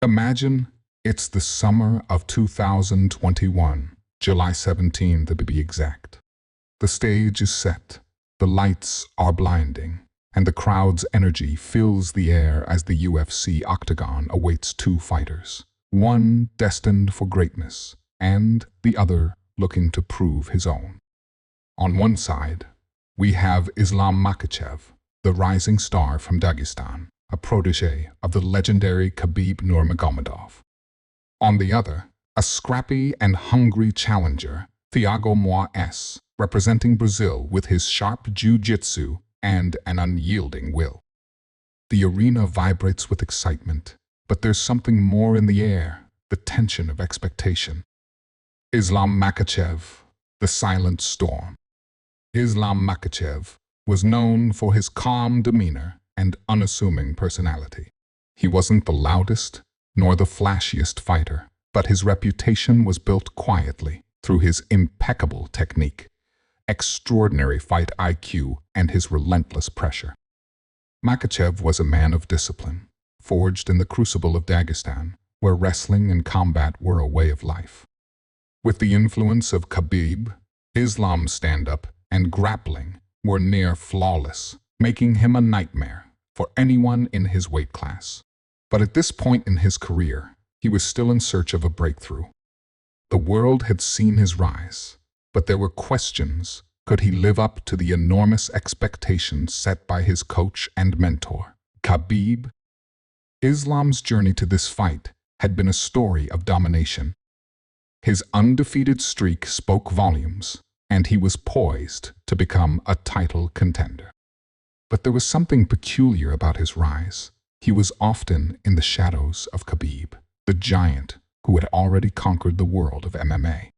Imagine it's the summer of 2021, July 17th to be exact. The stage is set, the lights are blinding, and the crowd's energy fills the air as the UFC octagon awaits two fighters, one destined for greatness, and the other looking to prove his own. On one side, we have Islam Makhachev, the rising star from Dagestan, a protege of the legendary Khabib Nurmagomedov. On the other, a scrappy and hungry challenger, Thiago Moisés, representing Brazil with his sharp jiu-jitsu and an unyielding will. The arena vibrates with excitement, but there's something more in the air, the tension of expectation. Islam Makhachev, the silent storm. Islam Makhachev was known for his calm demeanor and unassuming personality. He wasn't the loudest nor the flashiest fighter, but his reputation was built quietly through his impeccable technique, extraordinary fight IQ, and his relentless pressure. Makhachev was a man of discipline, forged in the crucible of Dagestan, where wrestling and combat were a way of life. With the influence of Khabib, Islam's stand-up and grappling were near flawless, making him a nightmare for anyone in his weight class. But at this point in his career, he was still in search of a breakthrough. The world had seen his rise, but there were questions. Could he live up to the enormous expectations set by his coach and mentor, Khabib? Islam's journey to this fight had been a story of domination. His undefeated streak spoke volumes, and he was poised to become a title contender. But there was something peculiar about his rise. He was often in the shadows of Khabib, the giant who had already conquered the world of MMA.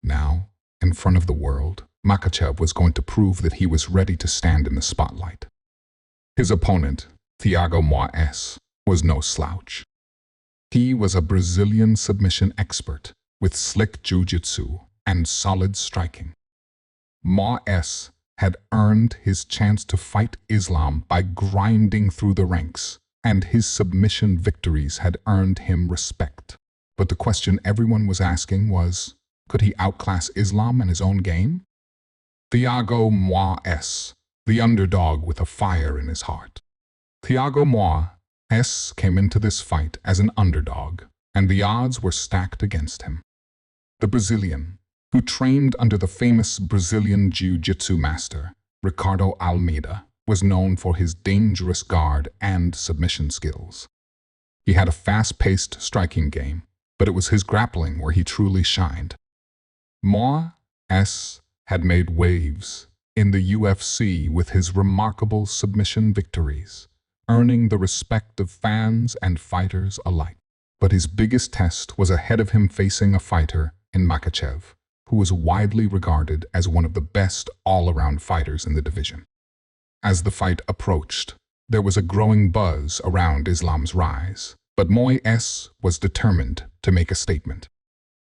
Now, in front of the world, Makhachev was going to prove that he was ready to stand in the spotlight. His opponent, Thiago Moisés, was no slouch. He was a Brazilian submission expert with slick jiu-jitsu and solid striking. Moisés had earned his chance to fight Islam by grinding through the ranks, and his submission victories had earned him respect. But the question everyone was asking was, could he outclass Islam in his own game? Thiago Moisés, the underdog with a fire in his heart. Thiago Moisés came into this fight as an underdog, and the odds were stacked against him. The Brazilian, who trained under the famous Brazilian jiu-jitsu master, Ricardo Almeida, was known for his dangerous guard and submission skills. He had a fast-paced striking game, but it was his grappling where he truly shined. Moisés had made waves in the UFC with his remarkable submission victories, earning the respect of fans and fighters alike. But his biggest test was ahead of him, facing a fighter in Makhachev, who was widely regarded as one of the best all-around fighters in the division. As the fight approached, there was a growing buzz around Islam's rise, but Moisés was determined to make a statement.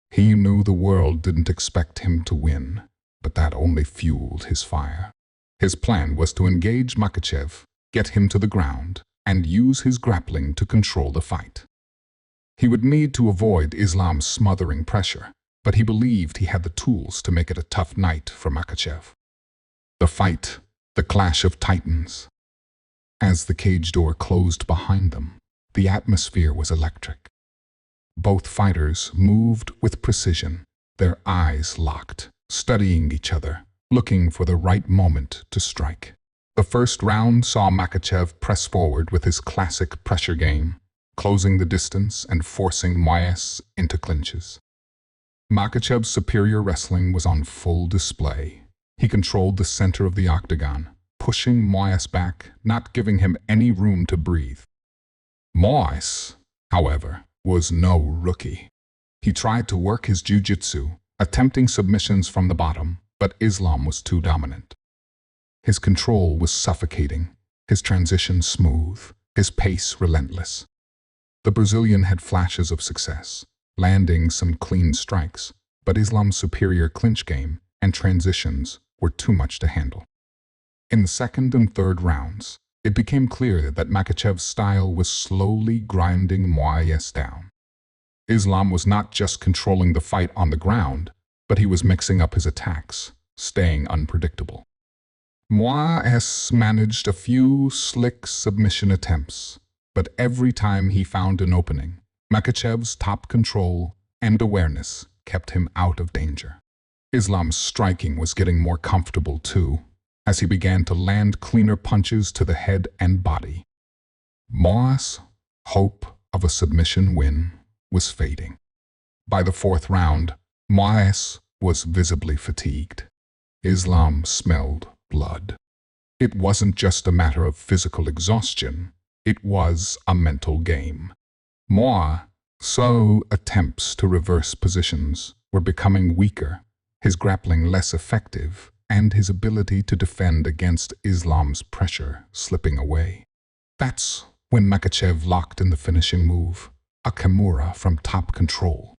He knew the world didn't expect him to win, but that only fueled his fire. His plan was to engage Makhachev, get him to the ground, and use his grappling to control the fight. He would need to avoid Islam's smothering pressure, but he believed he had the tools to make it a tough night for Makhachev. The fight, the clash of titans. As the cage door closed behind them, the atmosphere was electric. Both fighters moved with precision, their eyes locked, studying each other, looking for the right moment to strike. The first round saw Makhachev press forward with his classic pressure game, closing the distance and forcing Moisés into clinches. Makhachev's superior wrestling was on full display. He controlled the center of the octagon, pushing Moisés back, not giving him any room to breathe. Moisés, however, was no rookie. He tried to work his jiu-jitsu, attempting submissions from the bottom, but Islam was too dominant. His control was suffocating, his transition smooth, his pace relentless. The Brazilian had flashes of success, landing some clean strikes, but Islam's superior clinch game and transitions were too much to handle. In the second and third rounds, It became clear that Makhachev's style was slowly grinding Moisés down. Islam was not just controlling the fight on the ground, but he was mixing up his attacks, staying unpredictable. Moisés managed a few slick submission attempts, but every time he found an opening, Makhachev's top control and awareness kept him out of danger. Islam's striking was getting more comfortable too, as he began to land cleaner punches to the head and body. Moisés' hope of a submission win was fading. By the fourth round, Moisés was visibly fatigued. Islam smelled blood. It wasn't just a matter of physical exhaustion, it was a mental game. Moisés' attempts to reverse positions were becoming weaker, his grappling less effective, and his ability to defend against Islam's pressure slipping away. That's when Makhachev locked in the finishing move, a Kimura from top control.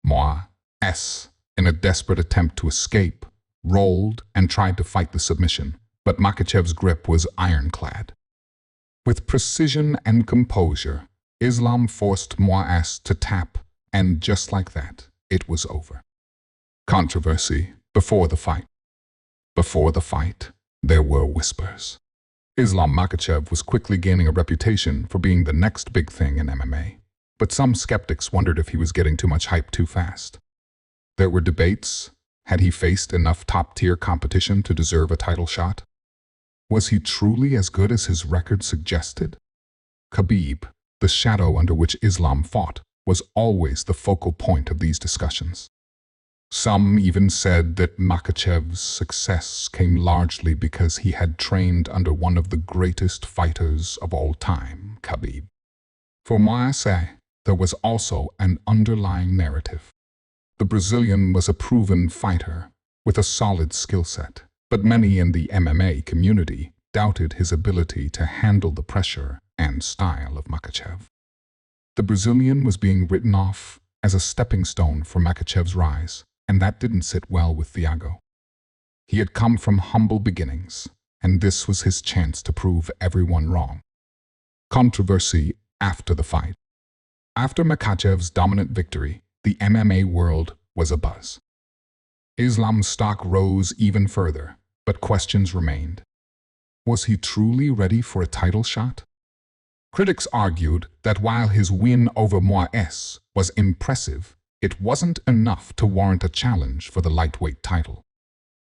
Moisés, in a desperate attempt to escape, rolled and tried to fight the submission, but Makhachev's grip was ironclad. With precision and composure, Islam forced Moisés to tap, and just like that, it was over. Controversy before the fight. Before the fight, there were whispers. Islam Makhachev was quickly gaining a reputation for being the next big thing in MMA, but some skeptics wondered if he was getting too much hype too fast. There were debates. Had he faced enough top-tier competition to deserve a title shot? Was he truly as good as his record suggested? Khabib, the shadow under which Islam fought, was always the focal point of these discussions. Some even said that Makhachev's success came largely because he had trained under one of the greatest fighters of all time, Khabib. For Moisés, there was also an underlying narrative. The Brazilian was a proven fighter with a solid skill set, but many in the MMA community doubted his ability to handle the pressure and style of Makhachev. The Brazilian was being written off as a stepping stone for Makhachev's rise, and that didn't sit well with Thiago. He had come from humble beginnings, and this was his chance to prove everyone wrong. Controversy after the fight. After Makhachev's dominant victory, the MMA world was abuzz. Islam's stock rose even further, but questions remained. Was he truly ready for a title shot? Critics argued that while his win over Moisés was impressive, it wasn't enough to warrant a challenge for the lightweight title.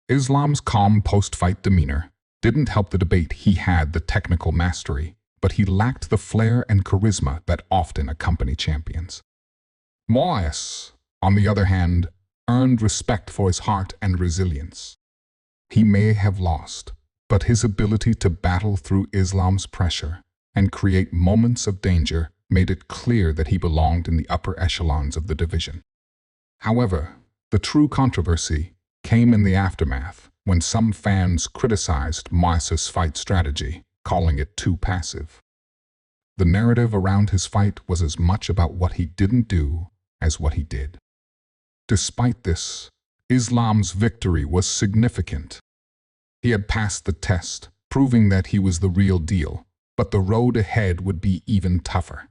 Islam's calm post-fight demeanor didn't help the debate. He had the technical mastery, but he lacked the flair and charisma that often accompany champions. Moisés, on the other hand, earned respect for his heart and resilience. He may have lost, but his ability to battle through Islam's pressure and create moments of danger made it clear that he belonged in the upper echelons of the division. However, the true controversy came in the aftermath when some fans criticized Moisés' fight strategy, calling it too passive. The narrative around his fight was as much about what he didn't do as what he did. Despite this, Islam's victory was significant. He had passed the test, proving that he was the real deal, but the road ahead would be even tougher.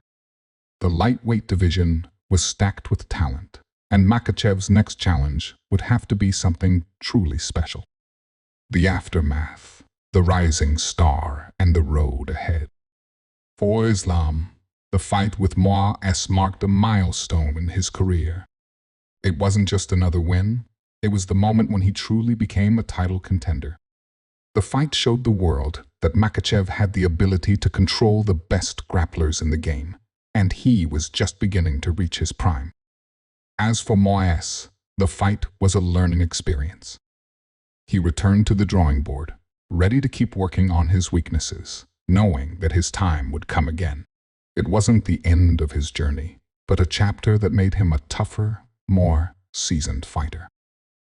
The lightweight division was stacked with talent, and Makhachev's next challenge would have to be something truly special. The aftermath, the rising star, and the road ahead. For Islam, the fight with Moisés marked a milestone in his career. It wasn't just another win, it was the moment when he truly became a title contender. The fight showed the world that Makhachev had the ability to control the best grapplers in the game, and he was just beginning to reach his prime. As for Moisés, the fight was a learning experience. He returned to the drawing board, ready to keep working on his weaknesses, knowing that his time would come again. It wasn't the end of his journey, but a chapter that made him a tougher, more seasoned fighter.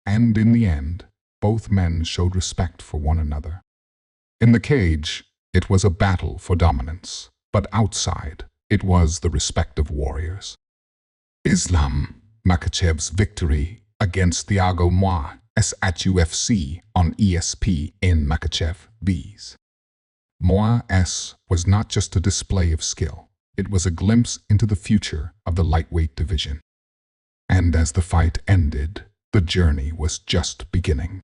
And in the end, both men showed respect for one another. In the cage, it was a battle for dominance, but outside, it was the respect of warriors. Islam Makhachev's victory against Thiago Moisés at UFC on ESPN Makhachev vs. Moisés was not just a display of skill. It was a glimpse into the future of the lightweight division. And as the fight ended, the journey was just beginning.